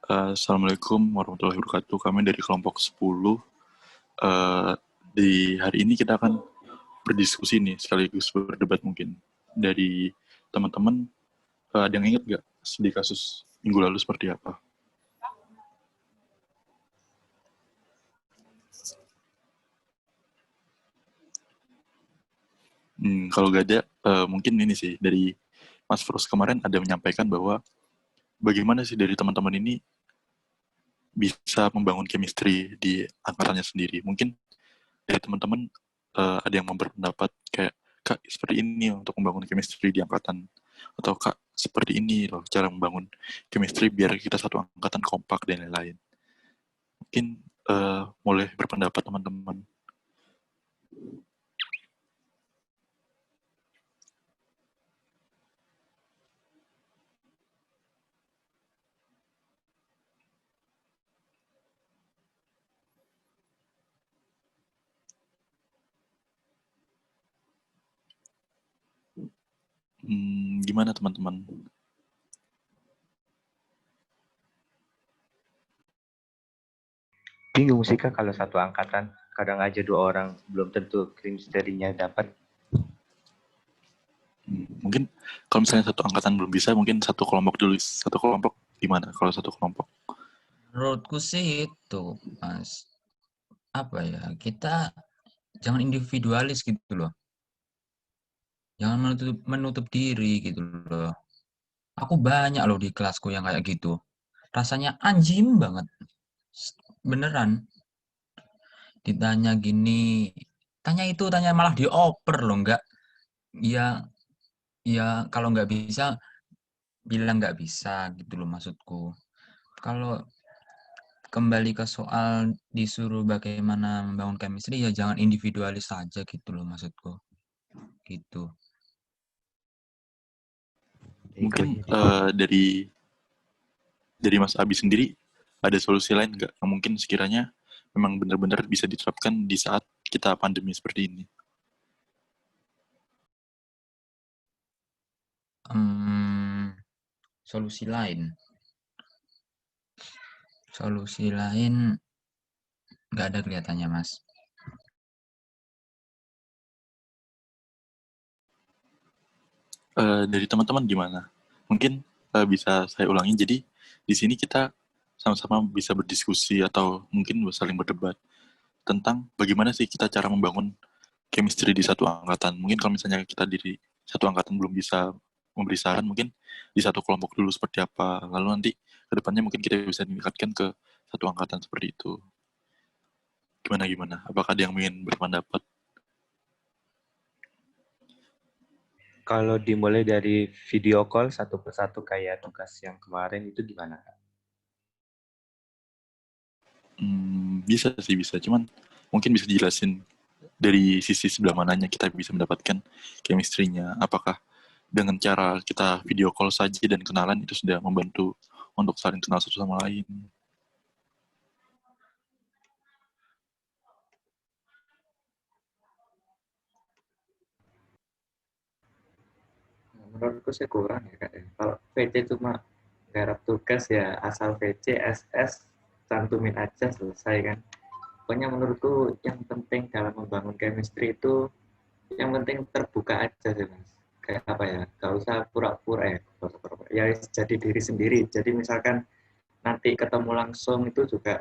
Assalamualaikum warahmatullahi wabarakatuh. Kami dari kelompok 10. Di hari ini kita akan berdiskusi nih, sekaligus berdebat mungkin. Dari teman-teman, ada yang ingat nggak di kasus minggu lalu seperti apa? Kalau nggak ada, mungkin ini sih, dari Mas Fros kemarin ada menyampaikan bahwa bagaimana sih dari teman-teman ini bisa membangun chemistry di angkatannya sendiri. Mungkin dari teman-teman ada yang berpendapat kayak, Kak, seperti ini untuk membangun chemistry di angkatan. Atau Kak, seperti ini loh cara membangun chemistry biar kita satu angkatan kompak dan lain-lain. Mungkin boleh berpendapat teman-teman. Gimana teman-teman? Bingung sih Kak kalau satu angkatan. Kadang aja 2 orang belum tentu chemistry-nya dapat. Mungkin kalau misalnya satu angkatan belum bisa, mungkin satu kelompok dulu. Satu kelompok gimana kalau satu kelompok? Menurutku sih itu, Mas. Apa ya, kita jangan individualis gitu loh. Jangan menutup diri gitu loh. Aku banyak loh di kelasku yang kayak gitu. Rasanya anjing banget. Beneran. Ditanya gini, tanya malah dioper loh, enggak. Ya kalau nggak bisa, bilang nggak bisa gitu loh maksudku. Kalau kembali ke soal disuruh bagaimana membangun chemistry, ya jangan individualis saja gitu loh maksudku. Gitu. Mungkin dari Mas Abi sendiri ada solusi lain nggak yang mungkin sekiranya memang benar-benar bisa diterapkan di saat kita pandemi seperti ini? Solusi lain nggak ada kelihatannya, Mas. Dari teman-teman gimana? Mungkin bisa saya ulangi. Jadi di sini kita sama-sama bisa berdiskusi atau mungkin saling berdebat tentang bagaimana sih kita cara membangun chemistry di satu angkatan. Mungkin kalau misalnya kita di satu angkatan belum bisa memberi saran, mungkin di satu kelompok dulu seperti apa. Lalu nanti ke depannya mungkin kita bisa meningkatkan ke satu angkatan seperti itu. Gimana? Apakah ada yang ingin berpendapat? Kalau dimulai dari video call satu persatu kayak tugas yang kemarin itu gimana? Bisa sih, bisa. Cuman mungkin bisa dijelasin dari sisi sebelah mananya kita bisa mendapatkan chemistry-nya. Apakah dengan cara kita video call saja dan kenalan itu sudah membantu untuk saling kenal satu sama lain? Menurutku sih kurang ya Kak. Kalau VC cuma garap tugas ya asal VC, SS, cantumin aja selesai kan. Pokoknya menurutku yang penting dalam membangun chemistry itu yang penting terbuka aja sih Mas. Kayak apa ya, gak usah pura-pura ya jadi diri sendiri. Jadi misalkan nanti ketemu langsung itu juga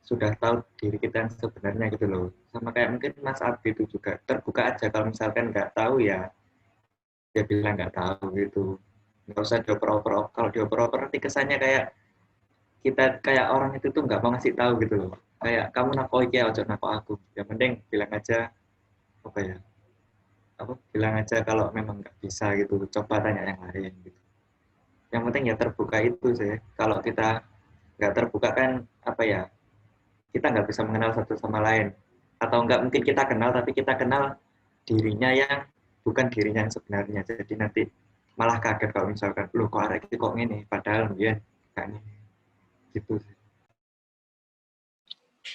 sudah tahu diri kita yang sebenarnya gitu loh. Sama kayak mungkin Mas Abi itu juga terbuka aja kalau misalkan nggak tahu ya dia bilang nggak tahu gitu, nggak usah dioper-oper. Kalau dioper-oper nanti kesannya kayak kita kayak orang itu tuh nggak mau ngasih tahu gitu loh, kayak kamu nako ya ojo nako aku, yang penting bilang aja apa ya, apa bilang aja kalau memang nggak bisa gitu, coba tanya yang lain gitu. Yang penting ya terbuka itu sih. Kalau kita nggak terbuka kan apa ya, kita nggak bisa mengenal satu sama lain, atau nggak mungkin kita kenal tapi kita kenal dirinya yang bukan dirinya yang sebenarnya. Jadi nanti malah kaget kalau misalkan lu kok arek kok ini padahal ya kayak ini gitu.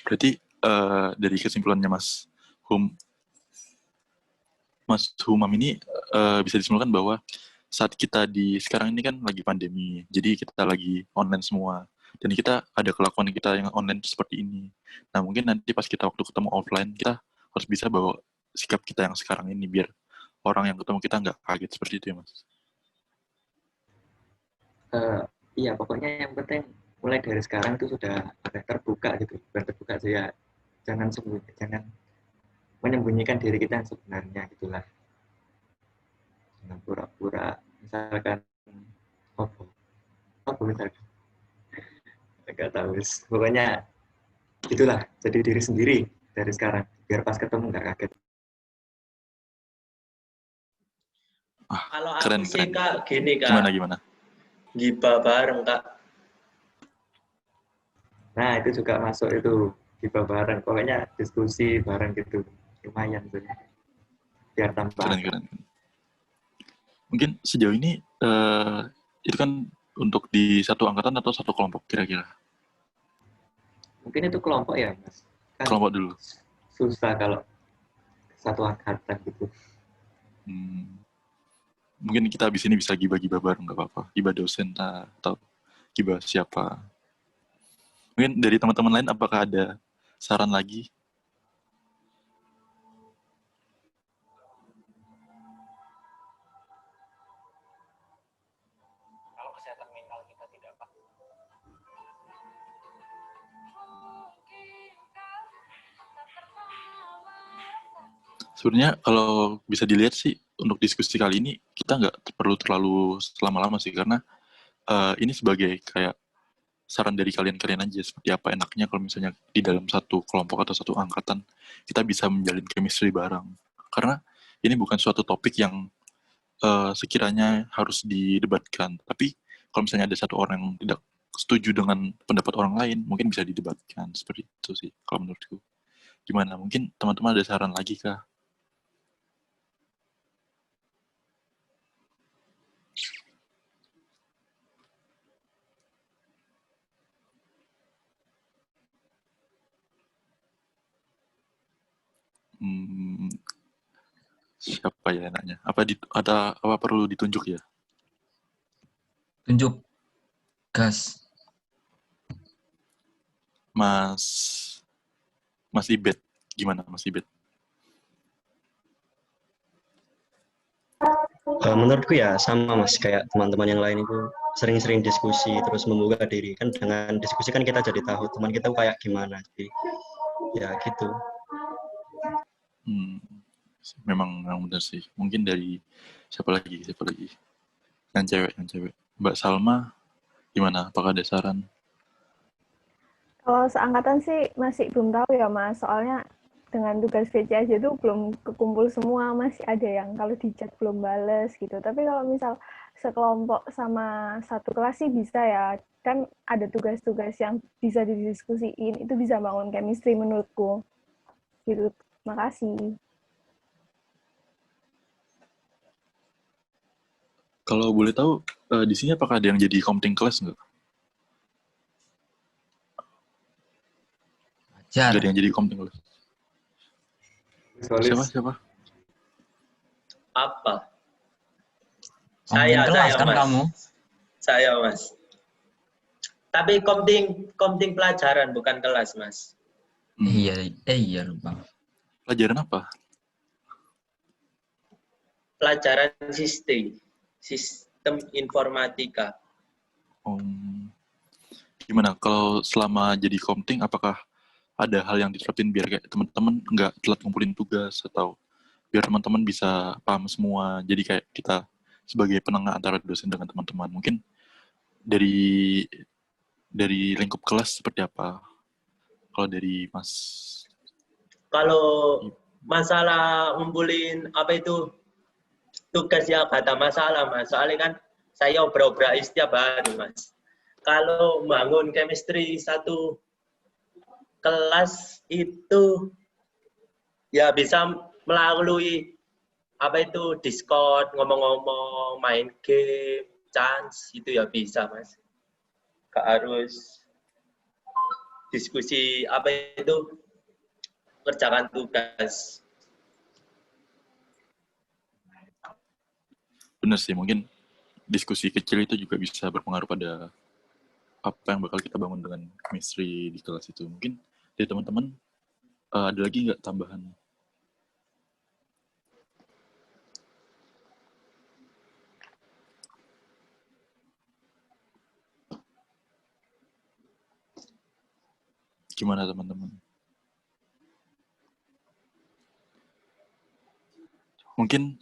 Berarti dari kesimpulannya Mas Humam ini bisa disimpulkan bahwa saat kita di sekarang ini kan lagi pandemi, jadi kita lagi online semua. dan kita ada kelakuan kita yang online seperti ini. Nah mungkin nanti pas kita waktu ketemu offline, kita harus bisa bawa sikap kita yang sekarang ini biar orang yang ketemu kita nggak kaget seperti itu ya Mas. Iya, pokoknya yang penting mulai dari sekarang itu sudah agak terbuka gitu. Bukan terbuka saja, jangan menyembunyikan diri kita yang sebenarnya gitulah. Jangan pura-pura, misalkan apa misalkan, nggak tahu. Pokoknya itulah, jadi diri sendiri dari sekarang, biar pas ketemu nggak kaget. Kalau Keren, aku sih keren. Kak, gini Kak, Gimana? gibah bareng Kak. Nah, itu juga masuk itu, gibah bareng. Pokoknya diskusi bareng gitu. Lumayan tuh. Biar tambah. Keren. Mungkin sejauh ini itu kan untuk di satu angkatan atau satu kelompok kira-kira? Mungkin itu kelompok ya, Mas. Kan Kelompok dulu. susah kalau satu angkatan gitu. Mungkin kita habis ini bisa gibah-gibah bareng, nggak apa-apa. Gibah dosen atau gibah siapa. Mungkin dari teman-teman lain apakah ada saran lagi? Kalau kesehatan mental kita tidak baik. Sebenarnya kalau bisa dilihat sih untuk diskusi kali ini kita nggak perlu terlalu lama-lama sih karena ini sebagai kayak saran dari kalian aja seperti apa enaknya kalau misalnya di dalam satu kelompok atau satu angkatan kita bisa menjalin chemistry bareng. Karena ini bukan suatu topik yang sekiranya harus didebatkan, tapi kalau misalnya ada satu orang yang tidak setuju dengan pendapat orang lain, mungkin bisa didebatkan seperti itu sih kalau menurutku. Gimana? Mungkin teman-teman ada saran lagi kah? Siapa ya enaknya? Apa perlu ditunjuk ya? Tunjuk. Gas. Mas Ibet. Gimana Mas Ibet? Menurutku ya sama Mas, kayak teman-teman yang lain itu sering-sering diskusi terus membuka diri. Kan dengan diskusi kan kita jadi tahu teman kita kayak gimana. Jadi ya gitu. Memang benar sih. Mungkin dari siapa lagi? Yang cewek. Mbak Salma, gimana? Apakah ada saran? Kalau seangkatan sih masih belum tahu ya Mas, soalnya dengan tugas VC aja tuh belum kekumpul semua, masih ada yang kalau di chat belum bales gitu. Tapi kalau misal sekelompok sama satu kelas sih bisa ya, kan ada tugas-tugas yang bisa didiskusiin, itu bisa bangun chemistry menurutku. Gitu, makasih. Kalau boleh tahu, di sini apakah ada yang jadi komting kelas nggak? Nggak ada yang jadi komting kelas. Siapa? Apa? Komting kelas kan Mas. kamu? Saya Mas. Tapi komting pelajaran bukan kelas Mas. Iya lupa. Pelajaran apa? Pelajaran sistem informatika. Gimana kalau selama jadi komting apakah ada hal yang diterapin biar kayak teman-teman nggak telat ngumpulin tugas atau biar teman-teman bisa paham semua, jadi kayak kita sebagai penengah antara dosen dengan teman-teman, mungkin dari lingkup kelas seperti apa? Kalau dari Mas? Kalau masalah ngumpulin apa itu tugas ya gak ada masalah Mas, soalnya kan saya obrol-obrol setiap hari Mas. Kalau bangun chemistry satu kelas itu ya bisa melalui apa itu Discord, ngomong-ngomong, main game, chance itu ya bisa Mas. Gak harus diskusi apa itu kerjakan tugas. Benar sih, mungkin diskusi kecil itu juga bisa berpengaruh pada apa yang bakal kita bangun dengan chemistry di kelas itu. Mungkin dari teman-teman ada lagi nggak tambahan? Gimana teman-teman? Mungkin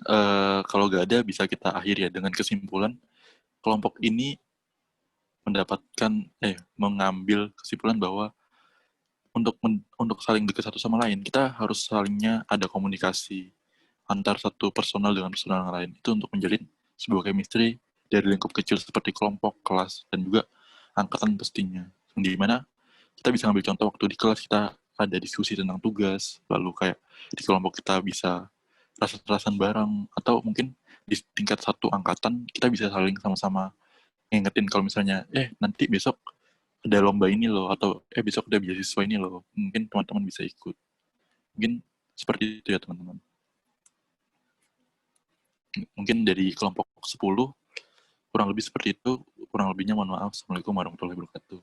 kalau nggak ada bisa kita akhiri ya dengan kesimpulan kelompok ini mengambil kesimpulan bahwa untuk saling dekat satu sama lain kita harus salingnya ada komunikasi antar satu personal dengan personal yang lain, itu untuk menjalin sebuah chemistry dari lingkup kecil seperti kelompok, kelas, dan juga angkatan pastinya. Di mana kita bisa ambil contoh waktu di kelas kita ada diskusi tentang tugas, lalu kayak di kelompok kita bisa rasa-rasan bareng, atau mungkin di tingkat satu angkatan kita bisa saling sama-sama ngingetin kalau misalnya nanti besok ada lomba ini loh, atau besok ada beasiswa ini loh, mungkin teman-teman bisa ikut. Mungkin seperti itu ya teman-teman. Mungkin dari kelompok 10 kurang lebih seperti itu. Kurang lebihnya mohon maaf. Assalamualaikum warahmatullahi wabarakatuh.